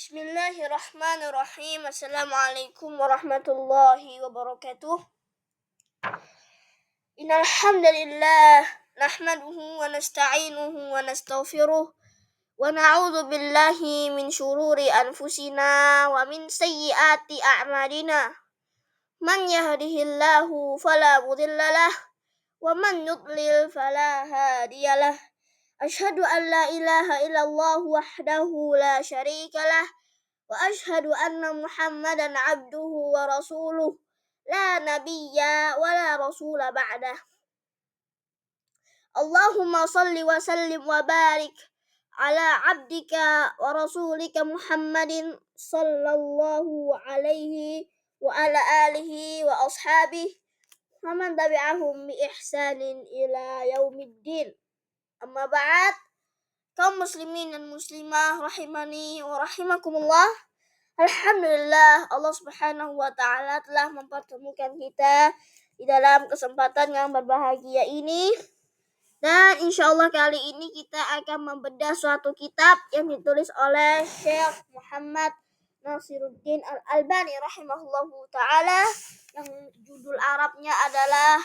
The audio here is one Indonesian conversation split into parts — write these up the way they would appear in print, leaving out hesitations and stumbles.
Bismillahirrahmanirrahim. Assalamualaikum warahmatullahi wabarakatuh. Innal hamdalillah nahmaduhu wa nasta'inuhu wa nastaghfiruh wa na'udzu billahi min shururi anfusina wa min sayyiati a'malina. Man yahdihillahu fala mudilla lah wa man yudlil fala hadiyalah. Asyhadu an la ilaha illallah wahdahu la syarika lah wa asyhadu anna Muhammadan abduhu wa rasuluh la nabiyya wa la rasula ba'dah. Allahumma salli wa sallim wa barik ala abdika wa rasulika Muhammadin sallallahu alaihi wa ala alihi wa ashabihi wa man tabi'ahum bi ihsanin ila yaumiddin. Amma ba'd. Kaum muslimin dan muslimah rahimani wa rahimakumullah. Alhamdulillah, Allah Subhanahu wa taala telah mempertemukan kita di dalam kesempatan yang berbahagia ini. Dan insyaallah kali ini kita akan membedah suatu kitab yang ditulis oleh Syekh Muhammad Nasiruddin Al-Albani rahimahullahu taala, yang judul Arabnya adalah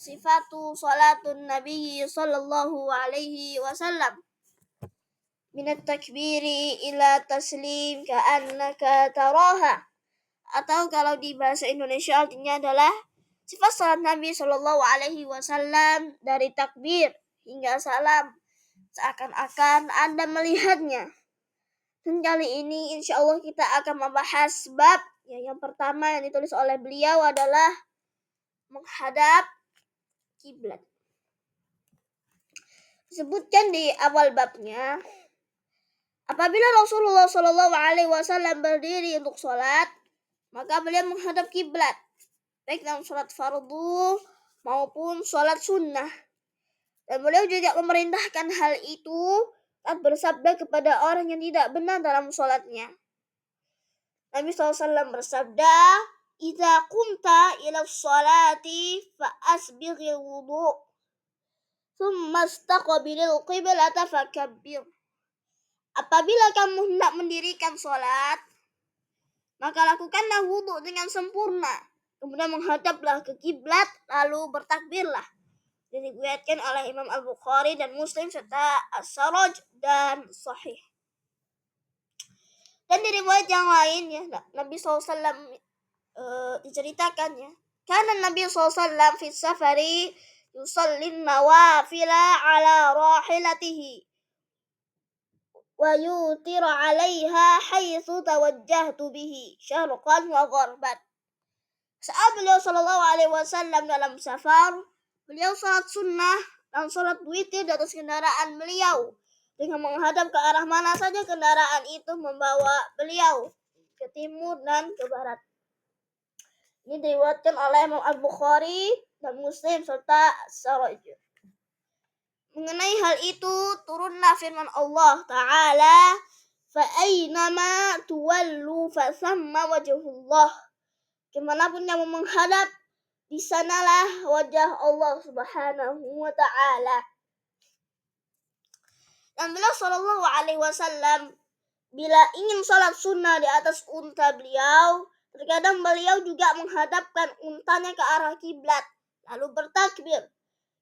Sifatu Salatun Nabi sallallahu alaihi wasallam. Minat takbiri ila taslim ka'annaka taraha. Atau kalau di bahasa Indonesia artinya adalah sifat salat Nabi sallallahu alaihi wasallam dari takbir hingga salam seakan-akan Anda melihatnya. Dan kali ini insyaallah kita akan membahas bab yang pertama yang ditulis oleh beliau adalah menghadap kiblat. Disebutkan di awal babnya, apabila Rasulullah Shallallahu Alaihi Wasallam berdiri untuk sholat, maka beliau menghadap kiblat, baik dalam sholat fardu maupun sholat sunnah. Dan beliau juga memerintahkan hal itu saat bersabda kepada orang yang tidak benar dalam sholatnya. Nabi SAW bersabda, "Idza qumta ila sholati fa asbighil wudu, thumma istaqbilil qiblata fakabbir." Apabila kamu hendak mendirikan sholat, maka lakukanlah wudu dengan sempurna. Kemudian menghadaplah ke kiblat, lalu bertakbirlah. Diriwayatkan oleh Imam Al-Bukhari dan Muslim serta As-Saraj dan Sahih. Dan di riwayat yang lain ya, Nabi SAW diceritakan ya, karena Nabi SAW fi safari yusallin nawafila ala rahilatihi wa yutir 'alaiha haitsu tawajjahtu bihi syarqan wa gharban. Saat beliau sallallahu alaihi wasallam dalam safar, beliau salat sunnah dan salat witir di atas kendaraan beliau dengan menghadap ke arah mana saja kendaraan itu membawa beliau, ke timur dan ke barat. Ini diriwayatkan oleh Imam Al-Bukhari dan Muslim serta Saraj. Mengenai hal itu turunlah firman Allah Ta'ala, fa aynama tuwallu fa thamma wajhullah. Kemanapun kamu menghadap, di sanalah wajah Allah Subhanahu wa Ta'ala. Dan beliau sallallahu alaihi wasallam bila ingin salat sunnah di atas unta beliau, terkadang beliau juga menghadapkan untanya ke arah kiblat, lalu bertakbir.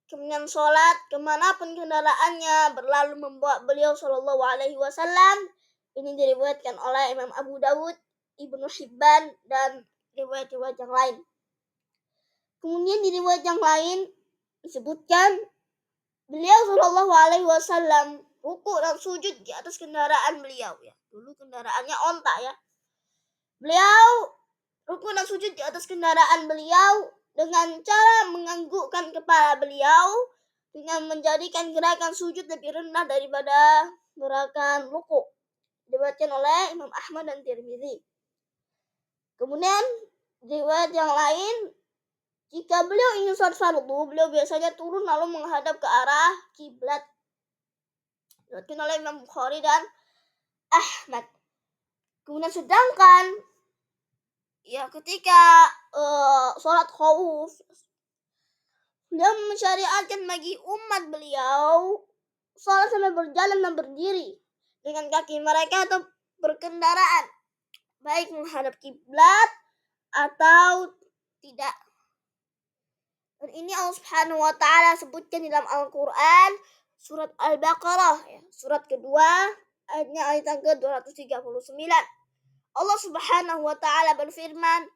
Kemudian sholat kemanapun kendaraannya berlalu membawa beliau sallallahu alaihi wasallam. Ini diriwayatkan oleh Imam Abu Dawud, Ibnu Hibban dan riwayat-riwayat yang lain. Kemudian di riwayat yang lain disebutkan beliau sallallahu alaihi wasallam rukuk dan sujud di atas kendaraan beliau ya. Dulu kendaraannya onta ya. Beliau rukuk dan sujud di atas kendaraan beliau dengan cara menganggukkan kepala beliau dengan menjadikan gerakan sujud lebih rendah daripada gerakan rukuk. Diriwayatkan oleh Imam Ahmad dan Tirmidzi. Kemudian riwayat yang lain, jika beliau ingin sholat fardu, beliau biasanya turun lalu menghadap ke arah kiblat. Diriwayatkan oleh Imam Bukhari dan Ahmad. Kemudian sedangkan ya ketika sholat khauf, beliau mensyariatkan bagi umat beliau sholat sambil berjalan dan berdiri dengan kaki mereka atau berkendaraan, baik menghadap kiblat atau tidak. Dan ini Allah Subhanahu wa taala sebutkan di dalam Al-Qur'an surat Al-Baqarah ya, surat kedua ayat yang ke-239. Allah Subhanahu wa taala berfirman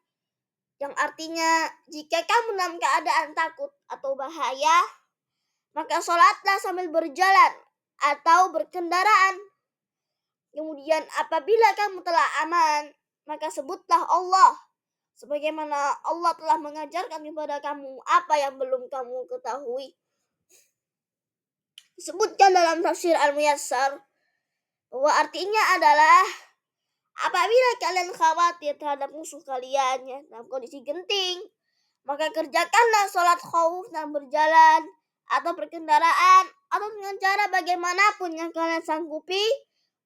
yang artinya, jika kamu dalam keadaan takut atau bahaya, maka sholatlah sambil berjalan atau berkendaraan. Kemudian apabila kamu telah aman, maka sebutlah Allah, sebagaimana Allah telah mengajarkan kepada kamu apa yang belum kamu ketahui. Disebutkan dalam tafsir Al-Muyassar bahwa artinya adalah apabila kalian khawatir terhadap musuh kalian ya, dalam kondisi genting, maka kerjakanlah sholat khauf dan berjalan atau berkendaraan atau dengan cara bagaimanapun yang kalian sanggupi,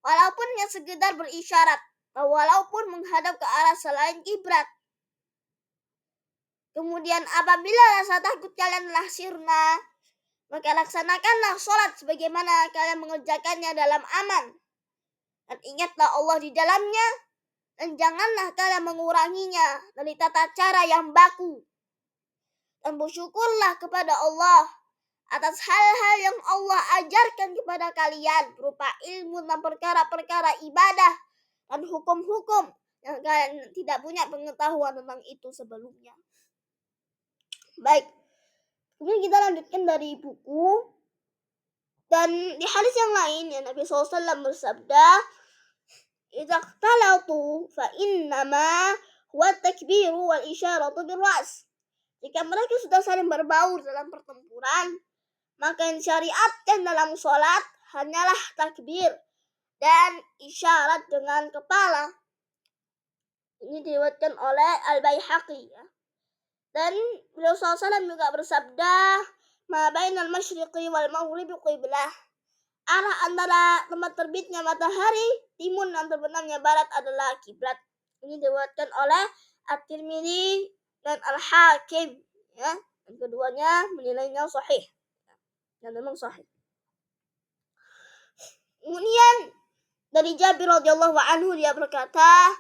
walaupun yang sekedar berisyarat atau walaupun menghadap ke arah selain kiblat. Kemudian apabila rasa takut kalian telah sirna, maka laksanakanlah sholat sebagaimana kalian mengerjakannya dalam aman. Dan ingatlah Allah di dalamnya, dan janganlah kalian menguranginya dari tata cara yang baku. Dan bersyukurlah kepada Allah atas hal-hal yang Allah ajarkan kepada kalian berupa ilmu tentang perkara-perkara ibadah dan hukum-hukum yang kalian tidak punya pengetahuan tentang itu sebelumnya. Baik, kemudian kita lanjutkan dari buku. Dan di hadis yang lain ya, Nabi SAW bersabda, "Idza ikhtalatu fa innama huwa takbiru wal isyaratu bir-ras." Jika mereka sudah saling berbaur dalam pertempuran, maka yang syariatkan dalam sholat hanyalah takbir dan isyarat dengan kepala. Ini diriwayatkan oleh Al-Baihaqi ya. Dan beliau SAW juga bersabda, "Ma bainal masyriqi wal maghribi qiblah." Arah antara tempat terbitnya matahari timur dan terbenamnya barat adalah kiblat. Ini diriwayatkan oleh At-Tirmidzi dan Al-Hakim ya. Dan keduanya menilainya sahih. Dan memang sahih. Kemudian dari Jabir radhiyallahu anhu dia berkata,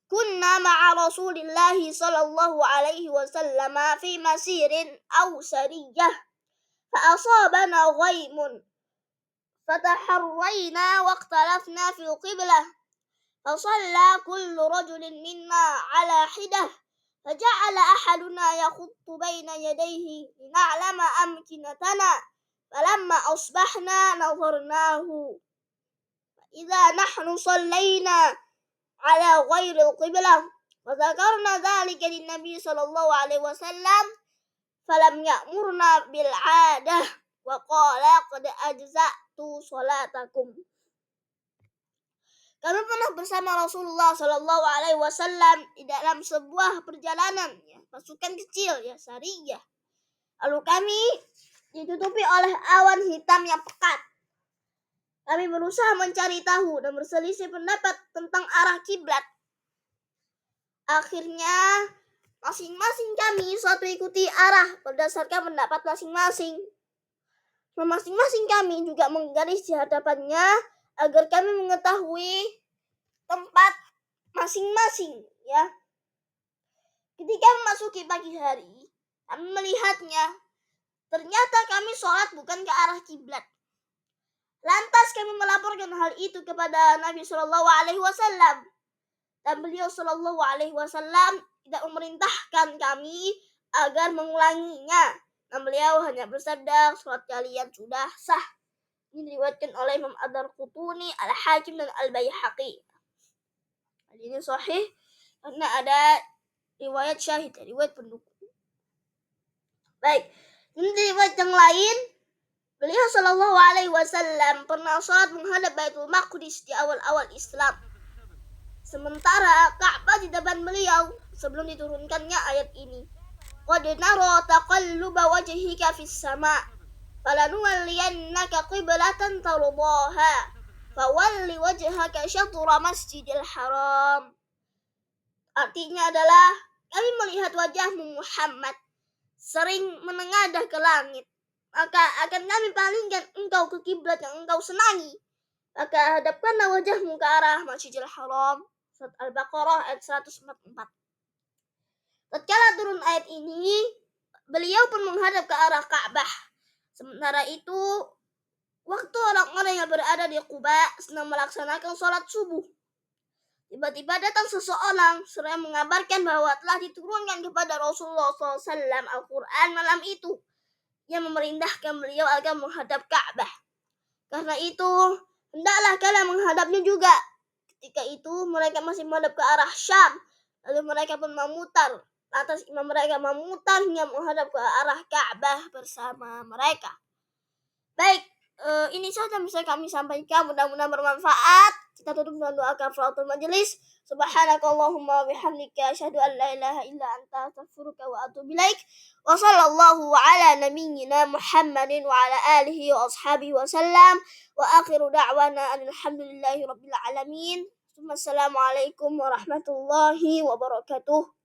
"Kunna ma'a Rasulillah sallallahu alaihi wasallam fi masirin aw sariyah fa asabana ghaimun fataharrayna wa ikhtalafna fi qiblah fa shalla kullu rajulin minna ala hidah فجعل أحدنا يخط بين يديه لنعلم أمكنتنا فلما أصبحنا نظرناه فإذا نحن صلينا على غير القبلة وذكرنا ذلك للنبي صلى الله عليه وسلم فلم يأمرنا بالعادة وقال قد أجزأت صلاتكم." Kami pernah bersama Rasulullah Shallallahu Alaihi Wasallam di dalam sebuah perjalanan, ya, pasukan kecil, ya, sariyah. Lalu kami ditutupi oleh awan hitam yang pekat. Kami berusaha mencari tahu dan berselisih pendapat tentang arah kiblat. Akhirnya masing-masing kami suatu ikuti arah berdasarkan pendapat masing-masing. Masing-masing kami juga menggaris di hadapannya agar kami mengetahui tempat masing-masing ya. Ketika memasuki pagi hari, kami melihatnya. Ternyata kami sholat bukan ke arah kiblat. Lantas kami melaporkan hal itu kepada Nabi Shallallahu Alaihi Wasallam. Dan beliau Shallallahu Alaihi Wasallam tidak memerintahkan kami agar mengulanginya. Dan beliau hanya bersabda, sholat kalian sudah sah. Ini diriwayatkan oleh Imam Ad-Darqutni, Al-Hakim dan Al-Baihaqi. Ini sahih karena ada riwayat syahid, riwayat pendukung. Baik, ini riwayat yang lain. Beliau Shallallahu Alaihi Wasallam pernah sholat menghadap Baitul Maqdis di awal-awal Islam. Sementara Ka'bah di depan beliau sebelum diturunkannya ayat ini. Qad nara taqalluba wajhika fis sama'. Falanuwalliyannaka qiblatan tardaha fawalli wajhaka syatra Masjidil Haram. Artinya adalah kami melihat wajahmu Muhammad sering menengadah ke langit, maka akan kami palingkan engkau ke kiblat yang engkau senangi, maka hadapkanlah wajahmu ke arah Masjidil Haram. Surat Al-Baqarah ayat 144. Tatkala turun ayat ini, beliau pun menghadap ke arah Ka'bah. Sementara itu, waktu orang-orang yang berada di Quba sedang melaksanakan sholat subuh, tiba-tiba datang seseorang seraya mengabarkan bahwa telah diturunkan kepada Rasulullah SAW Al-Quran malam itu, yang memerintahkan beliau agar menghadap Ka'bah. Karena itu, hendaklah kalian menghadapnya juga. Ketika itu, mereka masih menghadap ke arah Syam. Lalu mereka pun memutar. Atas imam mereka memutar hingga menghadap ke arah Ka'bah bersama mereka. Baik, ini saja bisa kami sampaikan. Mudah-mudahan bermanfaat. Kita tutup dengan doa kafaratul majelis. Subhanakallahumma bihamdika asyhadu an la ilaha illa anta astaghfiruka wa atubu ilaik. Wa sallallahu ala nabiyyina Muhammadin wa ala alihi wa ashabihi wa sallam. Wa akhiru da'wana alhamdulillahi rabbil alamin. Assalamualaikum warahmatullahi wabarakatuh.